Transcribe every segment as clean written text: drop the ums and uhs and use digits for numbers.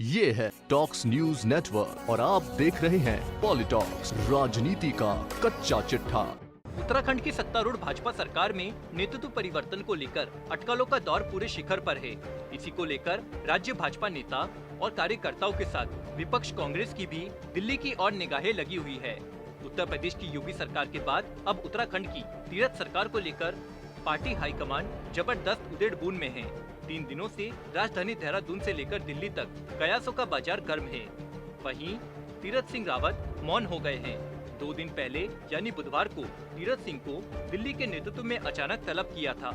ये है talks news network और आप देख रहे हैं पॉलिटॉक्स, राजनीति का कच्चा चिट्ठा। उत्तराखंड की सत्तारूढ़ भाजपा सरकार में नेतृत्व परिवर्तन को लेकर अटकलों का दौर पूरे शिखर पर है। इसी को लेकर राज्य भाजपा नेता और कार्यकर्ताओं के साथ विपक्ष कांग्रेस की भी दिल्ली की ओर निगाहें लगी हुई है। उत्तर प्रदेश की योगी सरकार के बाद अब उत्तराखंड की तीरथ सरकार को लेकर पार्टी हाईकमान जबरदस्त उधेड़-बुन में है। 3 दिनों से राजधानी देहरादून से लेकर दिल्ली तक कयासों का बाजार गर्म है। वहीं तीरथ सिंह रावत मौन हो गए हैं। 2 दिन पहले यानी बुधवार को तीरथ सिंह को दिल्ली के नेतृत्व में अचानक तलब किया था।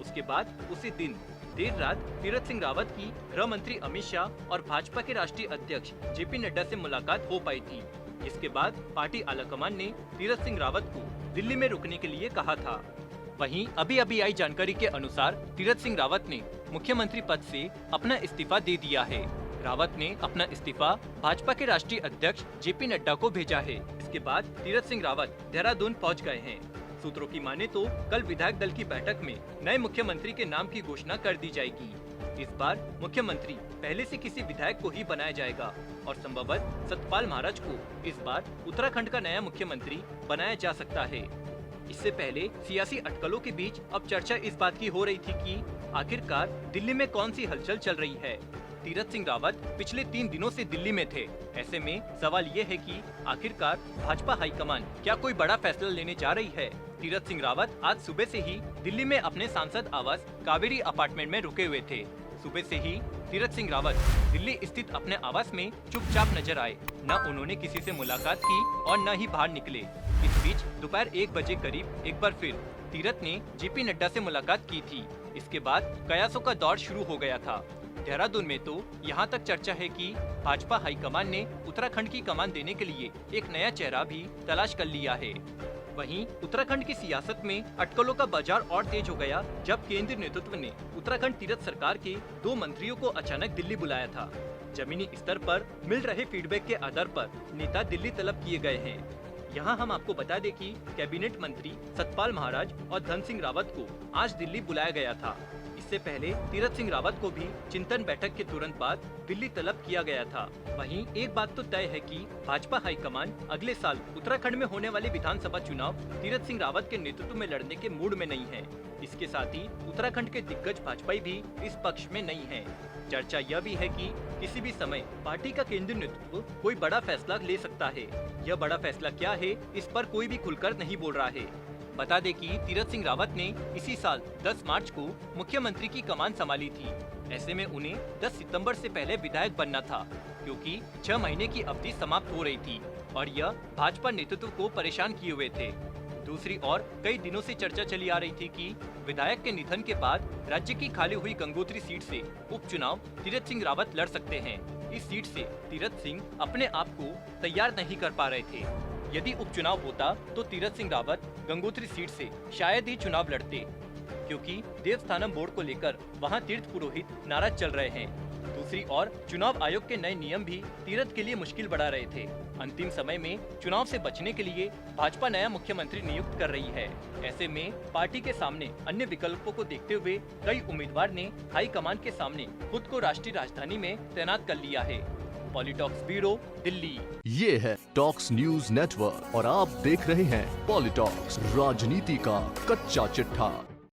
उसके बाद उसी दिन देर रात तीरथ सिंह रावत की गृह मंत्री अमित शाह और भाजपा के राष्ट्रीय अध्यक्ष जेपी नड्डा से मुलाकात हो पाई थी। इसके बाद पार्टी आलाकमान ने तीरथ सिंह रावत को दिल्ली में रुकने के लिए कहा था। वहीं अभी आई जानकारी के अनुसार तीरथ सिंह रावत ने मुख्यमंत्री पद से अपना इस्तीफा दे दिया है। रावत ने अपना इस्तीफा भाजपा के राष्ट्रीय अध्यक्ष जेपी नड्डा को भेजा है। इसके बाद तीरथ सिंह रावत देहरादून पहुंच गए हैं। सूत्रों की माने तो कल विधायक दल की बैठक में नए मुख्यमंत्री के नाम की घोषणा कर दी जाएगी। इस बार मुख्यमंत्री पहले से किसी विधायक को ही बनाया जाएगा और संभवतः सतपाल महाराज को इस बार उत्तराखंड का नया मुख्यमंत्री बनाया जा सकता है। इससे पहले सियासी अटकलों के बीच अब चर्चा इस बात की हो रही थी कि आखिरकार दिल्ली में कौन सी हलचल चल रही है। तीरथ सिंह रावत पिछले 3 दिनों से दिल्ली में थे। ऐसे में सवाल ये है कि आखिरकार भाजपा हाईकमान क्या कोई बड़ा फैसला लेने जा रही है। तीरथ सिंह रावत आज सुबह से ही दिल्ली में अपने सांसद आवास कावेरी अपार्टमेंट में रुके हुए थे। सुबह से ही तीरथ सिंह रावत दिल्ली स्थित अपने आवास में चुपचाप नजर आए। न उन्होंने किसी से मुलाकात की और न ही बाहर निकले। इस बीच दोपहर 1 बजे करीब एक बार फिर तीरथ ने जेपी नड्डा से मुलाकात की थी। इसके बाद कयासों का दौर शुरू हो गया था। देहरादून में तो यहाँ तक चर्चा है कि भाजपा हाईकमान ने उत्तराखंड की कमान देने के लिए एक नया चेहरा भी तलाश कर लिया है। वहीं उत्तराखंड की सियासत में अटकलों का बाजार और तेज हो गया जब केंद्रीय नेतृत्व ने उत्तराखंड तीरथ सरकार के 2 मंत्रियों को अचानक दिल्ली बुलाया था। जमीनी स्तर पर मिल रहे फीडबैक के आधार पर नेता दिल्ली तलब किए गए हैं। यहाँ हम आपको बता दें कि कैबिनेट मंत्री सतपाल महाराज और धन सिंह रावत को आज दिल्ली बुलाया गया था। इससे पहले तीरथ सिंह रावत को भी चिंतन बैठक के तुरंत बाद दिल्ली तलब किया गया था। वहीं एक बात तो तय है कि भाजपा हाईकमान अगले साल उत्तराखंड में होने वाले विधानसभा चुनाव तीरथ सिंह रावत के नेतृत्व में लड़ने के मूड में नहीं है। इसके साथ ही उत्तराखंड के दिग्गज भाजपाई भी इस पक्ष में नहीं है। चर्चा यह भी है कि किसी भी समय पार्टी का केंद्रीय नेतृत्व कोई बड़ा फैसला ले सकता है। यह बड़ा फैसला क्या है, इस पर कोई भी खुलकर नहीं बोल रहा है। बता दें कि तीरथ सिंह रावत ने इसी साल 10 मार्च को मुख्यमंत्री की कमान संभाली थी। ऐसे में उन्हें 10 सितंबर से पहले विधायक बनना था, क्योंकि 6 महीने की अवधि समाप्त हो रही थी और यह भाजपा नेतृत्व को परेशान किए हुए थे। दूसरी ओर कई दिनों से चर्चा चली आ रही थी कि विधायक के निधन के बाद राज्य की खाली हुई गंगोत्री सीट से उपचुनाव तीरथ सिंह रावत लड़ सकते हैं। इस सीट से तीरथ सिंह अपने आप को तैयार नहीं कर पा रहे थे। यदि उपचुनाव होता तो तीरथ सिंह रावत गंगोत्री सीट से शायद ही चुनाव लड़ते, क्योंकि देवस्थानम बोर्ड को लेकर वहां तीर्थ पुरोहित नाराज चल रहे हैं। दूसरी ओर चुनाव आयोग के नए नियम भी तीरथ के लिए मुश्किल बढ़ा रहे थे। अंतिम समय में चुनाव से बचने के लिए भाजपा नया मुख्यमंत्री नियुक्त कर रही है। ऐसे में पार्टी के सामने अन्य विकल्पों को देखते हुए कई उम्मीदवार ने हाईकमान के सामने खुद को राष्ट्रीय राजधानी में तैनात कर लिया है। पॉलिटॉक्स ब्यूरो, दिल्ली। ये है टॉक्स न्यूज नेटवर्क और आप देख रहे हैं पॉलिटॉक्स, राजनीति का कच्चा चिट्ठा।